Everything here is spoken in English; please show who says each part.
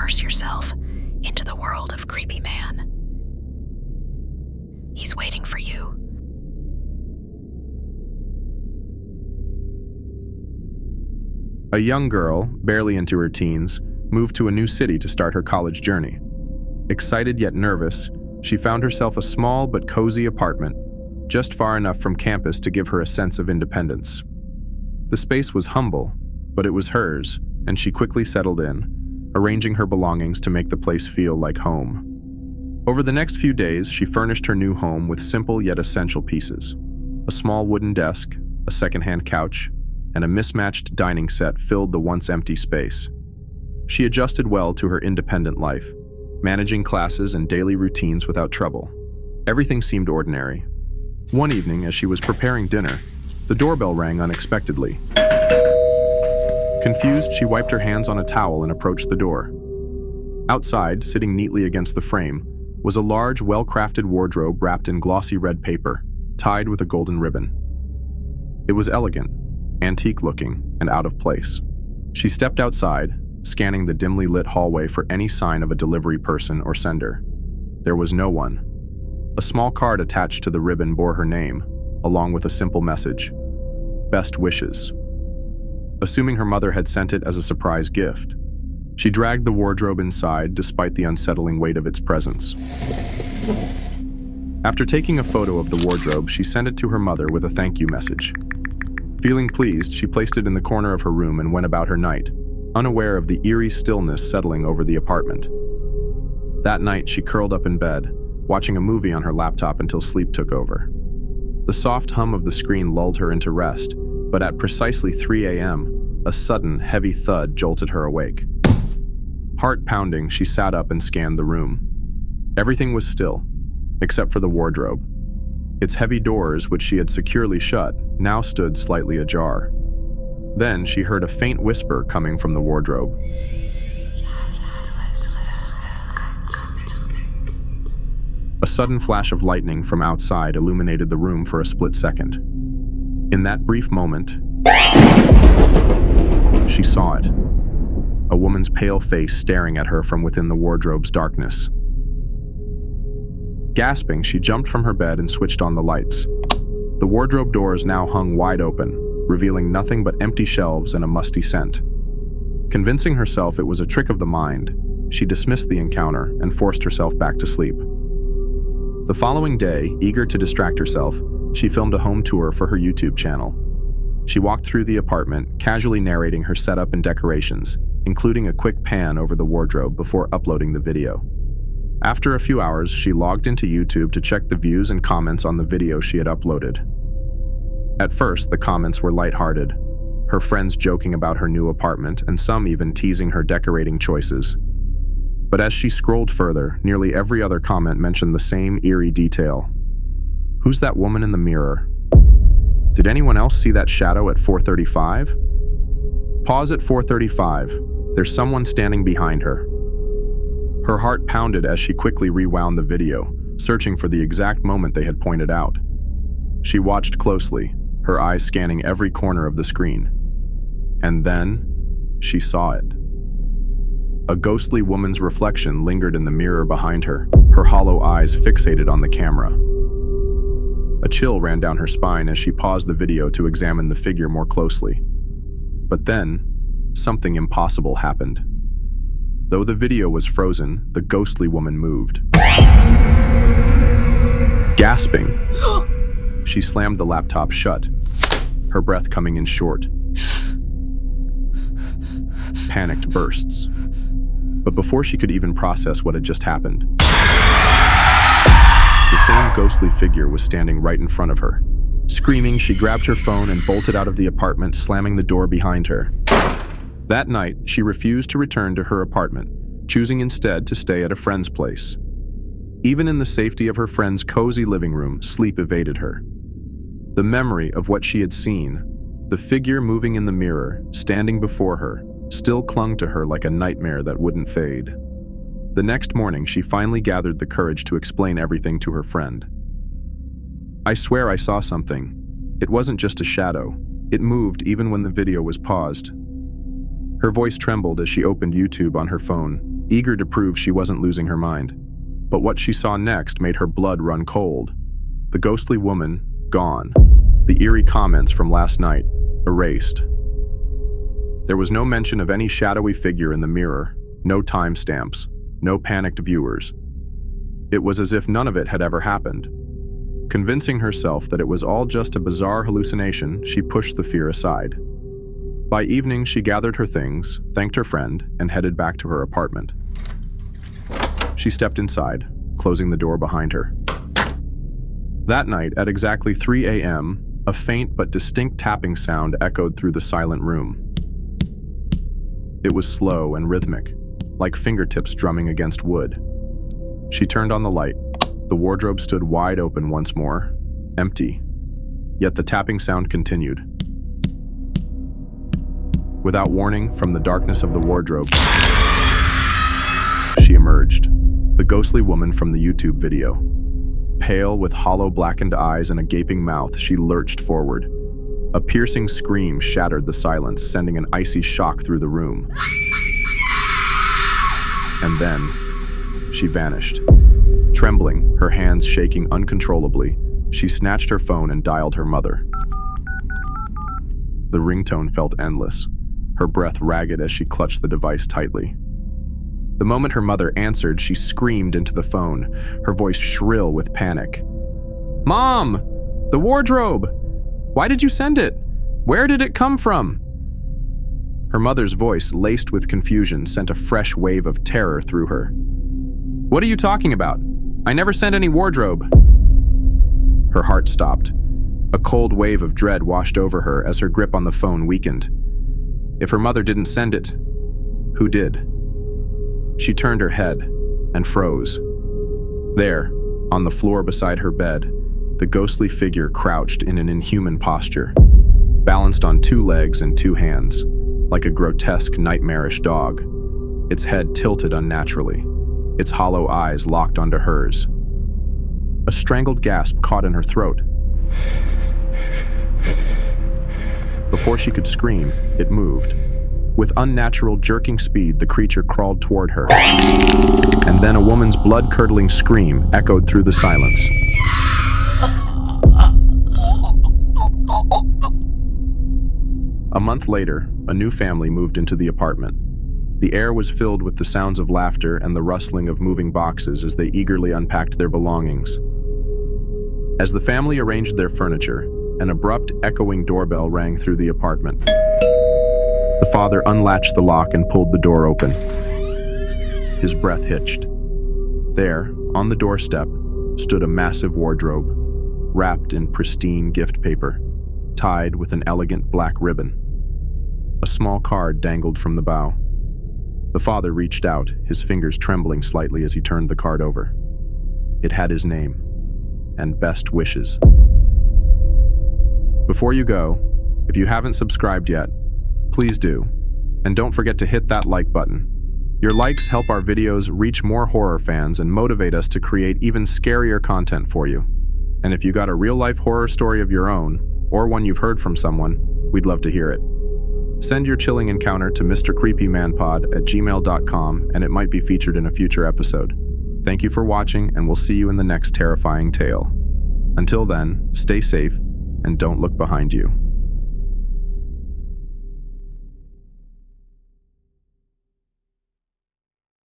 Speaker 1: immerse yourself into the world of Creepy Man. He's waiting for you.
Speaker 2: A young girl, barely into her teens, moved to a new city to start her college journey. Excited yet nervous, she found herself a small but cozy apartment, just far enough from campus to give her a sense of independence. The space was humble, but it was hers, and she quickly settled in, arranging her belongings to make the place feel like home. Over the next few days, she furnished her new home with simple yet essential pieces: a small wooden desk, a secondhand couch, and a mismatched dining set filled the once empty space. She adjusted well to her independent life, managing classes and daily routines without trouble. Everything seemed ordinary. One evening, as she was preparing dinner, the doorbell rang unexpectedly. Confused, she wiped her hands on a towel and approached the door. Outside, sitting neatly against the frame, was a large, well-crafted wardrobe wrapped in glossy red paper, tied with a golden ribbon. It was elegant, antique-looking, and out of place. She stepped outside, scanning the dimly lit hallway for any sign of a delivery person or sender. There was no one. A small card attached to the ribbon bore her name, along with a simple message: "Best wishes." Assuming her mother had sent it as a surprise gift, she dragged the wardrobe inside despite the unsettling weight of its presence. After taking a photo of the wardrobe, she sent it to her mother with a thank you message. Feeling pleased, she placed it in the corner of her room and went about her night, unaware of the eerie stillness settling over the apartment. That night, she curled up in bed, watching a movie on her laptop until sleep took over. The soft hum of the screen lulled her into rest, but at precisely 3 a.m., a sudden, heavy thud jolted her awake. Heart pounding, she sat up and scanned the room. Everything was still, except for the wardrobe. Its heavy doors, which she had securely shut, now stood slightly ajar. Then she heard a faint whisper coming from the wardrobe. A sudden flash of lightning from outside illuminated the room for a split second. In that brief moment, she saw it. A woman's pale face staring at her from within the wardrobe's darkness. Gasping, she jumped from her bed and switched on the lights. The wardrobe doors now hung wide open, revealing nothing but empty shelves and a musty scent. Convincing herself it was a trick of the mind, she dismissed the encounter and forced herself back to sleep. The following day, eager to distract herself, she filmed a home tour for her YouTube channel. She walked through the apartment, casually narrating her setup and decorations, including a quick pan over the wardrobe before uploading the video. After a few hours, she logged into YouTube to check the views and comments on the video she had uploaded. At first, the comments were lighthearted, her friends joking about her new apartment and some even teasing her decorating choices. But as she scrolled further, nearly every other comment mentioned the same eerie detail. Who's that woman in the mirror? Did anyone else see that shadow at 4:35? Pause at 4:35. There's someone standing behind her. Her heart pounded as she quickly rewound the video, searching for the exact moment they had pointed out. She watched closely, her eyes scanning every corner of the screen. And then, she saw it. A ghostly woman's reflection lingered in the mirror behind her, her hollow eyes fixated on the camera. A chill ran down her spine as she paused the video to examine the figure more closely. But then, something impossible happened. Though the video was frozen, the ghostly woman moved. Gasping, she slammed the laptop shut, her breath coming in short. Panicked bursts. But before she could even process what had just happened, the same ghostly figure was standing right in front of her. Screaming, she grabbed her phone and bolted out of the apartment, slamming the door behind her. That night, she refused to return to her apartment, choosing instead to stay at a friend's place. Even in the safety of her friend's cozy living room, sleep evaded her. The memory of what she had seen, the figure moving in the mirror, standing before her, still clung to her like a nightmare that wouldn't fade. The next morning, she finally gathered the courage to explain everything to her friend. "I swear I saw something. It wasn't just a shadow. It moved even when the video was paused." Her voice trembled as she opened YouTube on her phone, eager to prove she wasn't losing her mind. But what she saw next made her blood run cold. The ghostly woman, gone. The eerie comments from last night, erased. There was no mention of any shadowy figure in the mirror, no timestamps, no panicked viewers. It was as if none of it had ever happened. Convincing herself that it was all just a bizarre hallucination, she pushed the fear aside. By evening, she gathered her things, thanked her friend, and headed back to her apartment. She stepped inside, closing the door behind her. That night, at exactly 3 a.m., a faint but distinct tapping sound echoed through the silent room. It was slow and rhythmic, like fingertips drumming against wood. She turned on the light. The wardrobe stood wide open once more, empty. Yet the tapping sound continued. Without warning, from the darkness of the wardrobe, she emerged, the ghostly woman from the YouTube video. Pale, with hollow blackened eyes and a gaping mouth, she lurched forward. A piercing scream shattered the silence, sending an icy shock through the room. And then, she vanished. Trembling, her hands shaking uncontrollably, she snatched her phone and dialed her mother. The ringtone felt endless, her breath ragged as she clutched the device tightly. The moment her mother answered, she screamed into the phone, her voice shrill with panic. "Mom! The wardrobe! Why did you send it? Where did it come from?" Her mother's voice, laced with confusion, sent a fresh wave of terror through her. "What are you talking about? I never sent any wardrobe." Her heart stopped. A cold wave of dread washed over her as her grip on the phone weakened. If her mother didn't send it, who did? She turned her head and froze. There, on the floor beside her bed, the ghostly figure crouched in an inhuman posture, balanced on 2 legs and 2 hands, like a grotesque, nightmarish dog, its head tilted unnaturally, its hollow eyes locked onto hers. A strangled gasp caught in her throat. Before she could scream, it moved. With unnatural, jerking speed, the creature crawled toward her. And then a woman's blood-curdling scream echoed through the silence. A month later, a new family moved into the apartment. The air was filled with the sounds of laughter and the rustling of moving boxes as they eagerly unpacked their belongings. As the family arranged their furniture, an abrupt, echoing doorbell rang through the apartment. The father unlatched the lock and pulled the door open. His breath hitched. There, on the doorstep, stood a massive wardrobe, wrapped in pristine gift paper, tied with an elegant black ribbon. A small card dangled from the bow. The father reached out, his fingers trembling slightly as he turned the card over. It had his name and best wishes. Before you go, if you haven't subscribed yet, please do. And don't forget to hit that like button. Your likes help our videos reach more horror fans and motivate us to create even scarier content for you. And if you got a real-life horror story of your own, or one you've heard from someone, we'd love to hear it. Send your chilling encounter to mrcreepymanpod@gmail.com and it might be featured in a future episode. Thank you for watching, and we'll see you in the next terrifying tale. Until then, stay safe and don't look behind you.